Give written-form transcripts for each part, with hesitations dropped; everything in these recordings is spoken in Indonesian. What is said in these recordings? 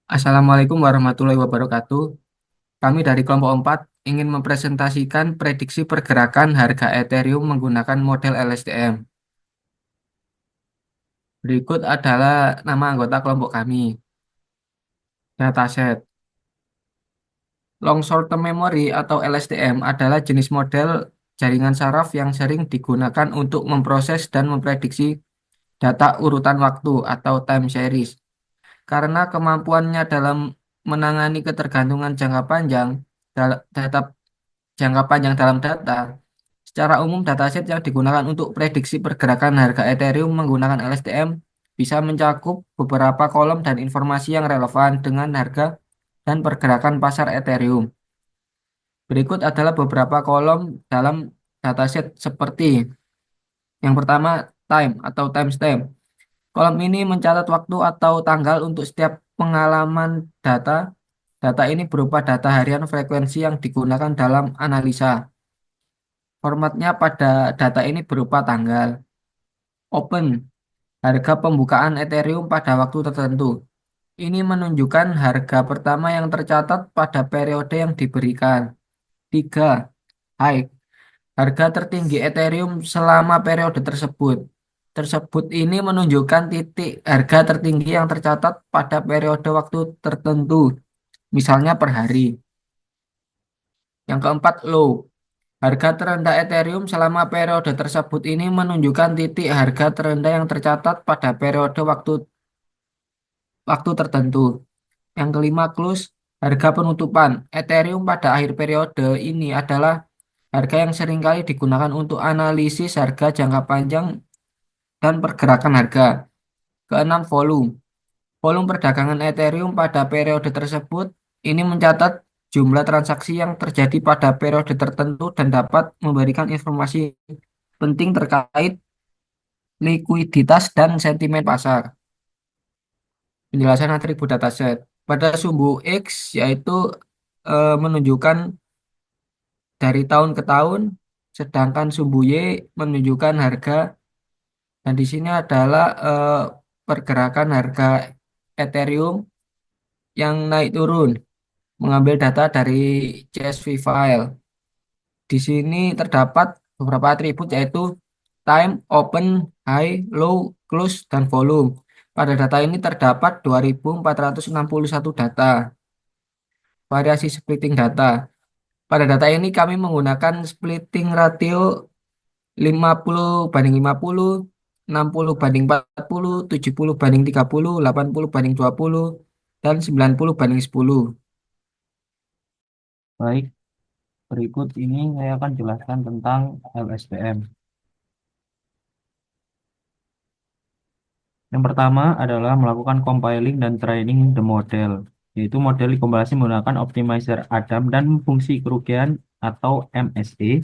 Assalamualaikum warahmatullahi wabarakatuh. Kami dari kelompok 4 ingin mempresentasikan prediksi pergerakan harga Ethereum menggunakan model LSTM. Berikut adalah nama anggota kelompok kami. Dataset. Long Short Term Memory atau LSTM adalah jenis model jaringan saraf yang sering digunakan untuk memproses dan memprediksi data urutan waktu atau time series. Karena kemampuannya dalam menangani ketergantungan data jangka panjang dalam data. Secara umum, dataset yang digunakan untuk prediksi pergerakan harga Ethereum menggunakan LSTM bisa mencakup beberapa kolom dan informasi yang relevan dengan harga dan pergerakan pasar Ethereum. Berikut adalah beberapa kolom dalam dataset seperti yang pertama, time atau timestamp. Kolom ini mencatat waktu atau tanggal untuk setiap pengalaman data. Data ini berupa data harian frekuensi yang digunakan dalam analisa. Formatnya pada data ini berupa tanggal. Open, harga pembukaan Ethereum pada waktu tertentu. Ini menunjukkan harga pertama yang tercatat pada periode yang diberikan. 3. High, harga tertinggi Ethereum selama periode tersebut. Tersebut ini menunjukkan titik harga tertinggi yang tercatat pada periode waktu tertentu, misalnya per hari. Yang keempat, low. Harga terendah Ethereum selama periode tersebut ini menunjukkan titik harga terendah yang tercatat pada periode waktu waktu tertentu. Yang kelima, close, harga penutupan. Ethereum pada akhir periode ini adalah harga yang seringkali digunakan untuk analisis harga jangka panjang dan pergerakan harga. Keenam, volume. Volume perdagangan Ethereum pada periode tersebut ini mencatat jumlah transaksi yang terjadi pada periode tertentu dan dapat memberikan informasi penting terkait likuiditas dan sentimen pasar. Penjelasan atribut dataset. Pada sumbu X yaitu menunjukkan dari tahun ke tahun, sedangkan sumbu Y menunjukkan harga dan di sini adalah pergerakan harga Ethereum yang naik turun mengambil data dari CSV file. Di sini terdapat beberapa atribut yaitu time, open, high, low, close, dan volume. Pada data ini terdapat 2.461 data. Variasi splitting data. Pada data ini kami menggunakan splitting ratio 50/50, 60/40, 70/30, 80/20, dan 90/10. Baik, berikut ini saya akan jelaskan tentang LSTM. Yang pertama adalah melakukan compiling dan training the model, yaitu model dikompilasi menggunakan optimizer Adam dan fungsi kerugian atau MSE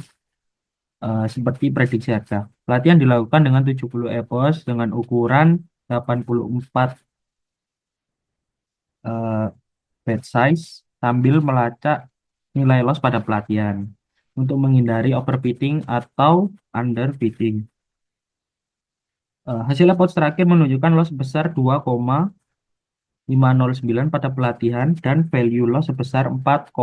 seperti prediksi harga. Pelatihan dilakukan dengan 70 epos dengan ukuran 84 eh, batch size sambil melacak nilai loss pada pelatihan untuk menghindari overfitting atau underfitting. Hasil reports terakhir menunjukkan loss sebesar 2,509 pada pelatihan dan value loss sebesar 4,82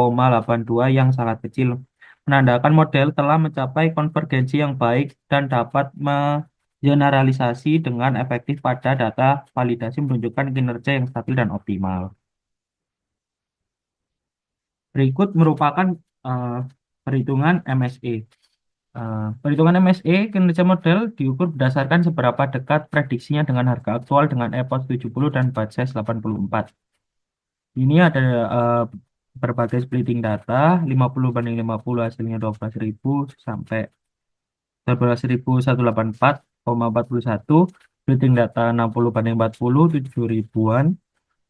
yang sangat kecil, menandakan model telah mencapai konvergensi yang baik dan dapat mengeneralisasi dengan efektif pada data validasi menunjukkan kinerja yang stabil dan optimal. Berikut merupakan eh, perhitungan MSE. Perhitungan MSE kinerja model diukur berdasarkan seberapa dekat prediksinya dengan harga aktual dengan EPOS 70 dan batch size 84. Ini ada eh, berbagai splitting data, 50/50 hasilnya 12.000 sampai 12.184,41. Splitting data 60/40 7 ribuan.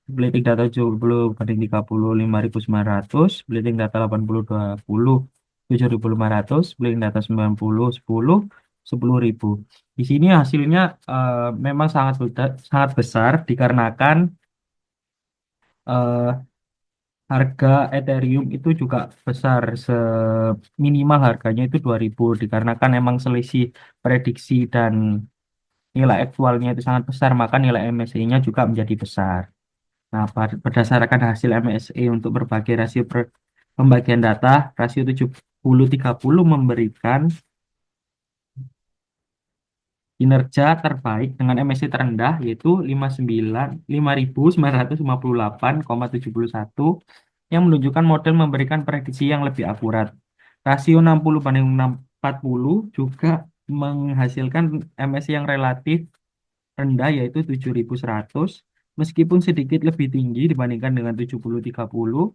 Splitting data 70/30 5.900. Splitting data 80/20 7.500. Splitting data 90/10 10.000. Di sini hasilnya memang sangat besar dikarenakan eh, harga Ethereum itu juga besar, seminimal harganya itu 2.000 dikarenakan emang selisih prediksi dan nilai aktualnya itu sangat besar, maka nilai MSCI-nya juga menjadi besar. Nah, berdasarkan hasil MSE untuk berbagai rasio pembagian data, rasio 70-30 memberikan kinerja terbaik dengan MSI terendah yaitu 5.958,71 yang menunjukkan model memberikan prediksi yang lebih akurat. Rasio 60/40 juga menghasilkan MSI yang relatif rendah yaitu 7.100 meskipun sedikit lebih tinggi dibandingkan dengan 70-30.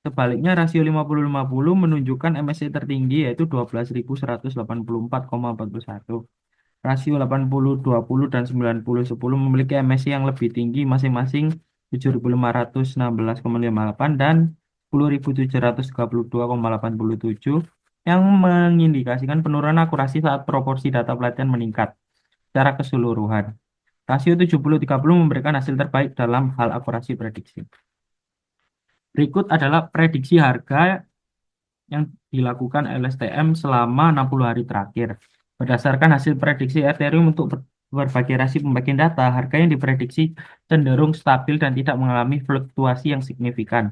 Sebaliknya rasio 50/50 menunjukkan MSI tertinggi yaitu 12.184,41. Rasio 80/20 dan 90/10 memiliki MSI yang lebih tinggi masing-masing 7.516,58 dan 10.732,87 yang mengindikasikan penurunan akurasi saat proporsi data pelatihan meningkat secara keseluruhan. Rasio 70-30 memberikan hasil terbaik dalam hal akurasi prediksi. Berikut adalah prediksi harga yang dilakukan LSTM selama 60 hari terakhir. Berdasarkan hasil prediksi Ethereum untuk berbagai rasio pembagian data, harga yang diprediksi cenderung stabil dan tidak mengalami fluktuasi yang signifikan.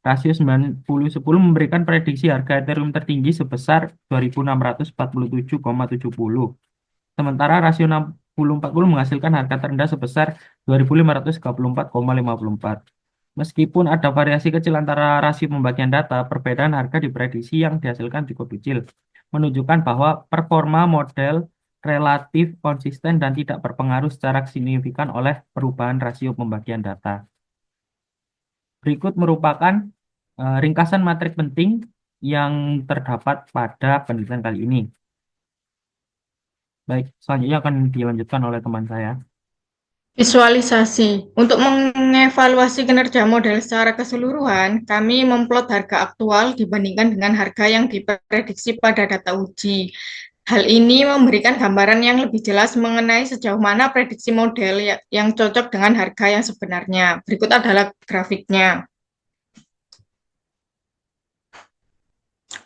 Rasio 90/10 memberikan prediksi harga Ethereum tertinggi sebesar 2.647,70. Sementara rasio 60/40 menghasilkan harga terendah sebesar 2.534,54. Meskipun ada variasi kecil antara rasio pembagian data, perbedaan harga diprediksi yang dihasilkan cukup kecil, menunjukkan bahwa performa model relatif konsisten dan tidak berpengaruh secara signifikan oleh perubahan rasio pembagian data. Berikut merupakan ringkasan materi penting yang terdapat pada penelitian kali ini. Baik, selanjutnya akan dilanjutkan oleh teman saya. Visualisasi. Untuk mengevaluasi kinerja model secara keseluruhan, kami memplot harga aktual dibandingkan dengan harga yang diprediksi pada data uji. Hal ini memberikan gambaran yang lebih jelas mengenai sejauh mana prediksi model yang cocok dengan harga yang sebenarnya. Berikut adalah grafiknya.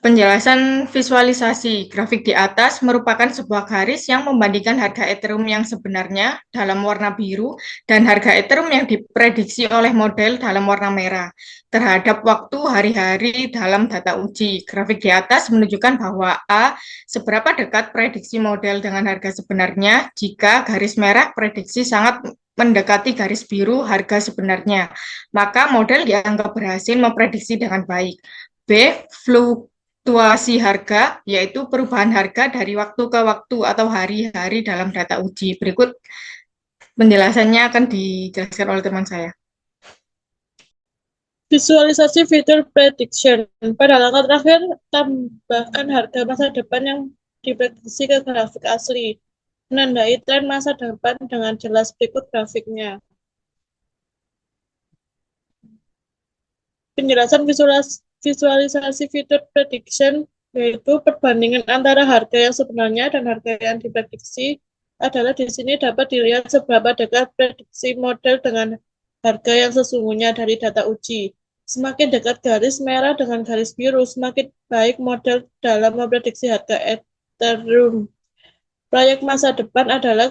Penjelasan visualisasi. Grafik di atas merupakan sebuah garis yang membandingkan harga Ethereum yang sebenarnya dalam warna biru dan harga Ethereum yang diprediksi oleh model dalam warna merah terhadap waktu hari-hari dalam data uji. Grafik di atas menunjukkan bahwa A, seberapa dekat prediksi model dengan harga sebenarnya jika garis merah prediksi sangat mendekati garis biru harga sebenarnya, maka model dianggap berhasil memprediksi dengan baik. B, fluktuasi harga, yaitu perubahan harga dari waktu ke waktu atau hari-hari dalam data uji. Berikut penjelasannya akan dijelaskan oleh teman saya. Visualisasi fitur prediction. Pada langkah terakhir, tambahkan harga masa depan yang diprediksi ke grafik asli. Menandai tren masa depan dengan jelas. Berikut grafiknya. Penjelasan visualisasi fitur prediction yaitu perbandingan antara harga yang sebenarnya dan harga yang diprediksi adalah di sini dapat dilihat seberapa dekat prediksi model dengan harga yang sesungguhnya dari data uji. Semakin dekat garis merah dengan garis biru, semakin baik model dalam memprediksi harga Ethereum. Proyek masa depan adalah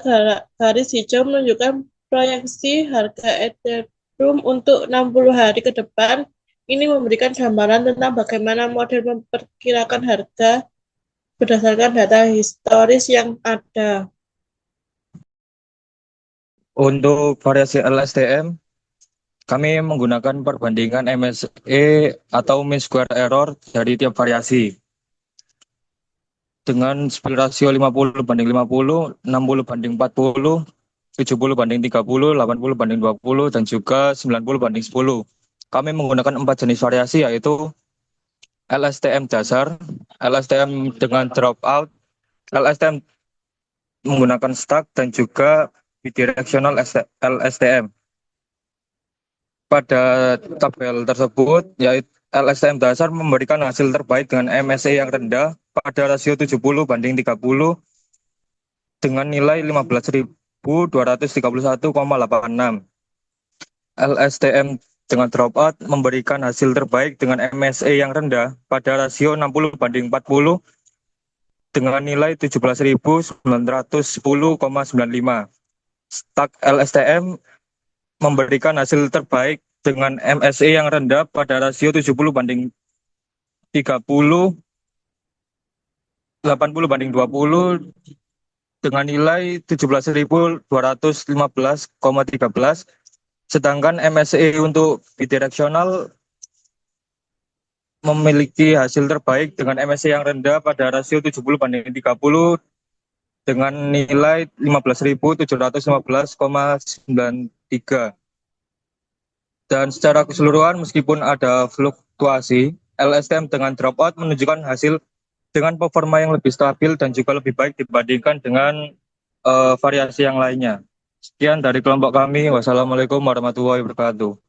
garis hijau menunjukkan proyeksi harga Ethereum untuk 60 hari ke depan. Ini memberikan gambaran tentang bagaimana model memperkirakan harga berdasarkan data historis yang ada. Untuk variasi LSTM, kami menggunakan perbandingan MSE atau mean square error dari tiap variasi. Dengan split rasio 50/50, 60/40, 70/30, 80/20, dan juga 90/10. Kami menggunakan 4 jenis variasi yaitu LSTM dasar, LSTM dengan dropout, LSTM menggunakan stack, dan juga bidirectional LSTM. Pada tabel tersebut, yaitu LSTM dasar memberikan hasil terbaik dengan MSE yang rendah pada rasio 70/30 dengan nilai 15.231,86. LSTM dengan dropout memberikan hasil terbaik dengan MSE yang rendah pada rasio 60/40 dengan nilai 17.910,95. Stack LSTM memberikan hasil terbaik dengan MSE yang rendah pada rasio 70/30, 80/20 dengan nilai 17.215,13. Sedangkan MSE untuk bidireksional memiliki hasil terbaik dengan MSE yang rendah pada rasio 70/30 dengan nilai 15.715,93. Dan secara keseluruhan meskipun ada fluktuasi, LSTM dengan dropout menunjukkan hasil dengan performa yang lebih stabil dan juga lebih baik dibandingkan dengan variasi yang lainnya. Sekian dari kelompok kami. Wassalamualaikum warahmatullahi wabarakatuh.